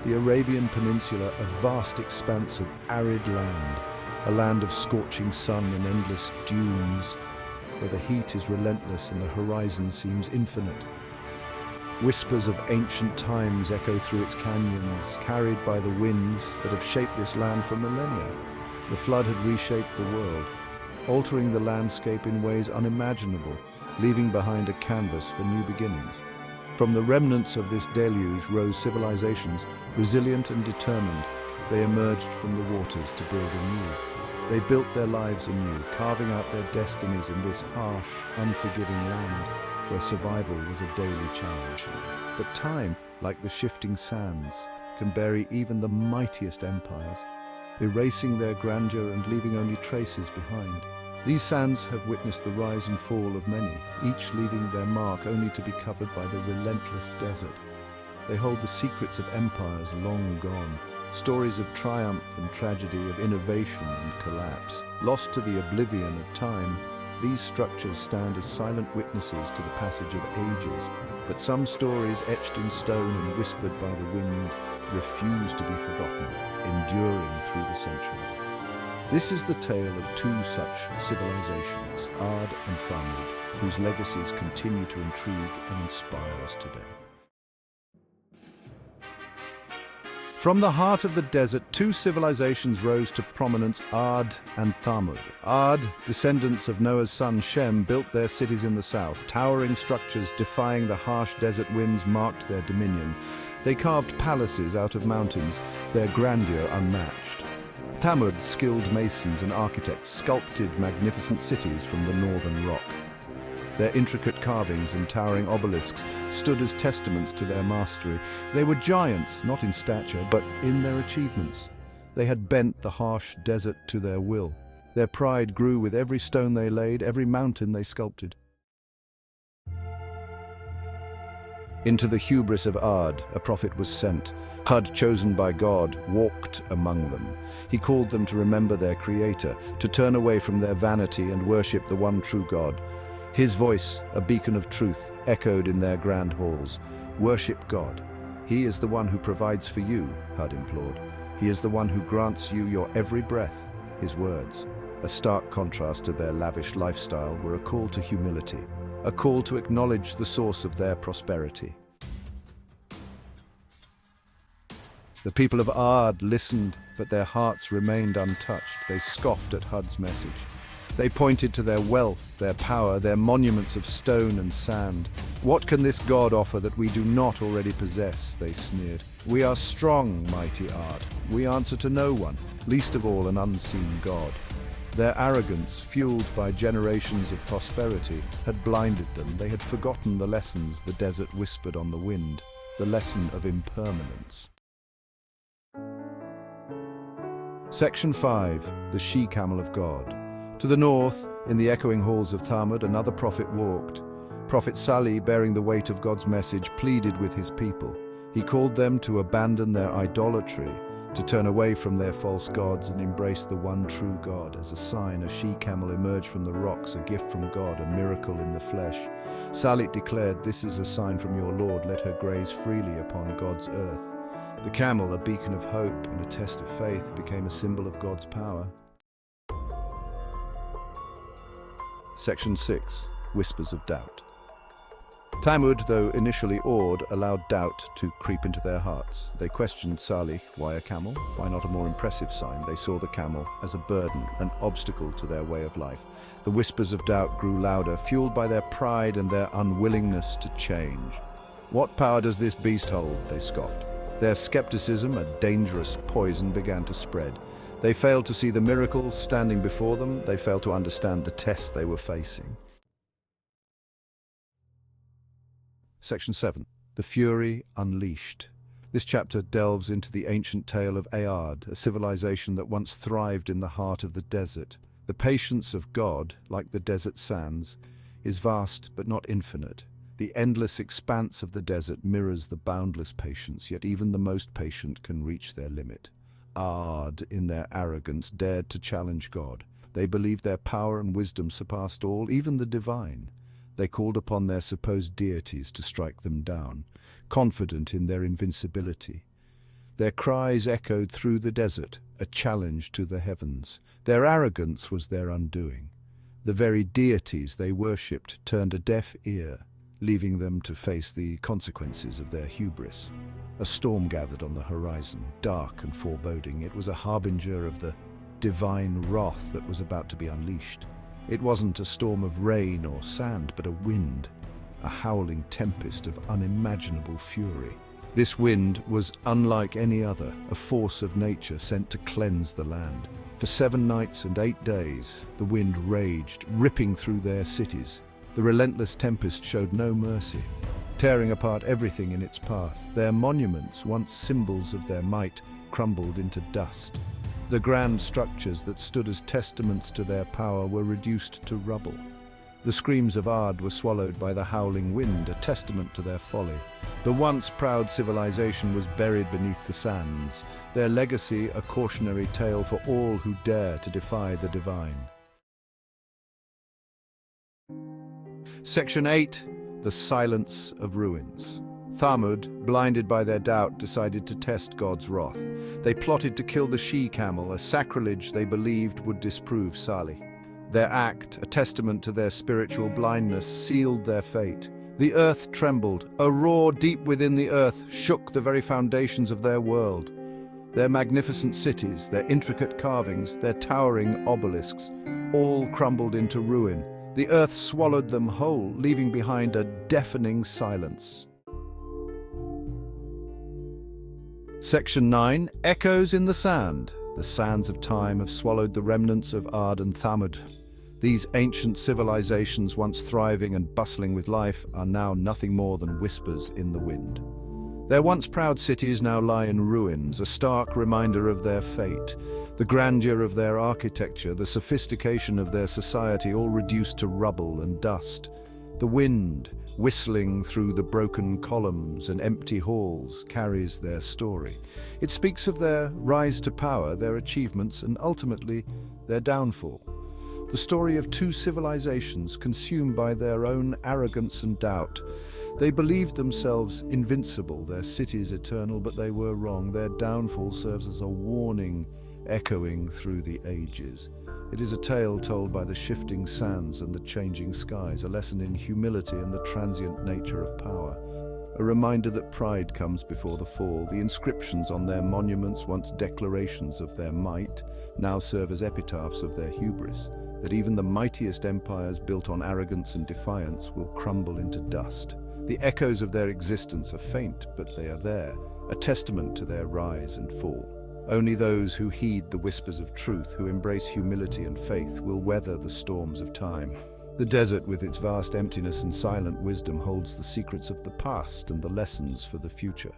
The Arabian Peninsula, a vast expanse of arid land, a land of scorching sun and endless dunes, where the heat is relentless and the horizon seems infinite. Whispers of ancient times echo through its canyons, carried by the winds that have shaped this land for millennia. The flood had reshaped the world, altering the landscape in ways unimaginable, leaving behind a canvas for new beginnings. From the remnants of this deluge rose civilizations, resilient and determined. They emerged from the waters to build anew. They built their lives anew, carving out their destinies in this harsh, unforgiving land, where survival was a daily challenge. But time, like the shifting sands, can bury even the mightiest empires, erasing their grandeur and leaving only traces behind. These sands have witnessed the rise and fall of many, each leaving their mark only to be covered by the relentless desert. They hold the secrets of empires long gone, stories of triumph and tragedy, of innovation and collapse. Lost to the oblivion of time, these structures stand as silent witnesses to the passage of ages, but some stories etched in stone and whispered by the wind refuse to be forgotten, enduring through the centuries. This is the tale of two such civilizations, Aad and Thamud, whose legacies continue to intrigue and inspire us today. From the heart of the desert, two civilizations rose to prominence, Aad and Thamud. Aad, descendants of Noah's son Shem, built their cities in the south. Towering structures defying the harsh desert winds marked their dominion. They carved palaces out of mountains, their grandeur unmatched. Thamud, skilled masons and architects, sculpted magnificent cities from the northern rock. Their intricate carvings and towering obelisks stood as testaments to their mastery. They were giants, not in stature, but in their achievements. They had bent the harsh desert to their will. Their pride grew with every stone they laid, every mountain they sculpted. Into the hubris of Aad, a prophet was sent. Hud, chosen by God, walked among them. He called them to remember their Creator, to turn away from their vanity and worship the one true God. His voice, a beacon of truth, echoed in their grand halls. Worship God. He is the one who provides for you, Hud implored. He is the one who grants you your every breath. His words, a stark contrast to their lavish lifestyle, were a call to humility, a call to acknowledge the source of their prosperity. The people of Aad listened, but their hearts remained untouched. They scoffed at Hud's message. They pointed to their wealth, their power, their monuments of stone and sand. What can this God offer that we do not already possess? They sneered. We are strong, mighty Aad. We answer to no one, least of all an unseen God. Their arrogance, fueled by generations of prosperity, had blinded them. They had forgotten the lessons the desert whispered on the wind, the lesson of impermanence. Section 5. The She-Camel of God. To the north, in the echoing halls of Thamud, another prophet walked. Prophet Salih, bearing the weight of God's message, pleaded with his people. He called them to abandon their idolatry, to turn away from their false gods and embrace the one true God. As a sign, a she-camel emerged from the rocks, a gift from God, a miracle in the flesh. Salih declared, "This is a sign from your Lord, let her graze freely upon God's earth." The camel, a beacon of hope and a test of faith, became a symbol of God's power. Section 6. Whispers of Doubt. Thamud, though initially awed, allowed doubt to creep into their hearts. They questioned Salih, why a camel? Why not a more impressive sign? They saw the camel as a burden, an obstacle to their way of life. The whispers of doubt grew louder, fueled by their pride and their unwillingness to change. What power does this beast hold? They scoffed. Their skepticism, a dangerous poison, began to spread. They failed to see the miracles standing before them. They failed to understand the test they were facing. Section 7. The Fury Unleashed. This chapter delves into the ancient tale of Aad, a civilization that once thrived in the heart of the desert. The patience of God, like the desert sands, is vast but not infinite. The endless expanse of the desert mirrors the boundless patience, yet even the most patient can reach their limit. Aad, in their arrogance, dared to challenge God. They believed their power and wisdom surpassed all, even the divine. They called upon their supposed deities to strike them down, confident in their invincibility. Their cries echoed through the desert, a challenge to the heavens. Their arrogance was their undoing. The very deities they worshipped turned a deaf ear, leaving them to face the consequences of their hubris. A storm gathered on the horizon, dark and foreboding. It was a harbinger of the divine wrath that was about to be unleashed. It wasn't a storm of rain or sand, but a wind, a howling tempest of unimaginable fury. This wind was unlike any other, a force of nature sent to cleanse the land. For 7 nights and 8 days, the wind raged, ripping through their cities. The relentless tempest showed no mercy, tearing apart everything in its path. Their monuments, once symbols of their might, crumbled into dust. The grand structures that stood as testaments to their power were reduced to rubble. The screams of Aad were swallowed by the howling wind, a testament to their folly. The once proud civilization was buried beneath the sands, their legacy a cautionary tale for all who dare to defy the divine. Section 8. The Silence of Ruins. Thamud, blinded by their doubt, decided to test God's wrath. They plotted to kill the she-camel, a sacrilege they believed would disprove Salih. Their act, a testament to their spiritual blindness, sealed their fate. The earth trembled. A roar deep within the earth shook the very foundations of their world. Their magnificent cities, their intricate carvings, their towering obelisks, all crumbled into ruin. The earth swallowed them whole, leaving behind a deafening silence. Section 9. Echoes in the Sand. The sands of time have swallowed the remnants of Aad and Thamud. These ancient civilizations, once thriving and bustling with life, are now nothing more than whispers in the wind. Their once proud cities now lie in ruins, a stark reminder of their fate. The grandeur of their architecture, the sophistication of their society, all reduced to rubble and dust. The wind, whistling through the broken columns and empty halls, carries their story. It speaks of their rise to power, their achievements, and ultimately their downfall. The story of 2 civilizations consumed by their own arrogance and doubt. They believed themselves invincible, their cities eternal, but they were wrong. Their downfall serves as a warning echoing through the ages. It is a tale told by the shifting sands and the changing skies, a lesson in humility and the transient nature of power. A reminder that pride comes before the fall. The inscriptions on their monuments, once declarations of their might, now serve as epitaphs of their hubris. That even the mightiest empires built on arrogance and defiance will crumble into dust. The echoes of their existence are faint, but they are there, a testament to their rise and fall. Only those who heed the whispers of truth, who embrace humility and faith, will weather the storms of time. The desert, with its vast emptiness and silent wisdom, holds the secrets of the past and the lessons for the future.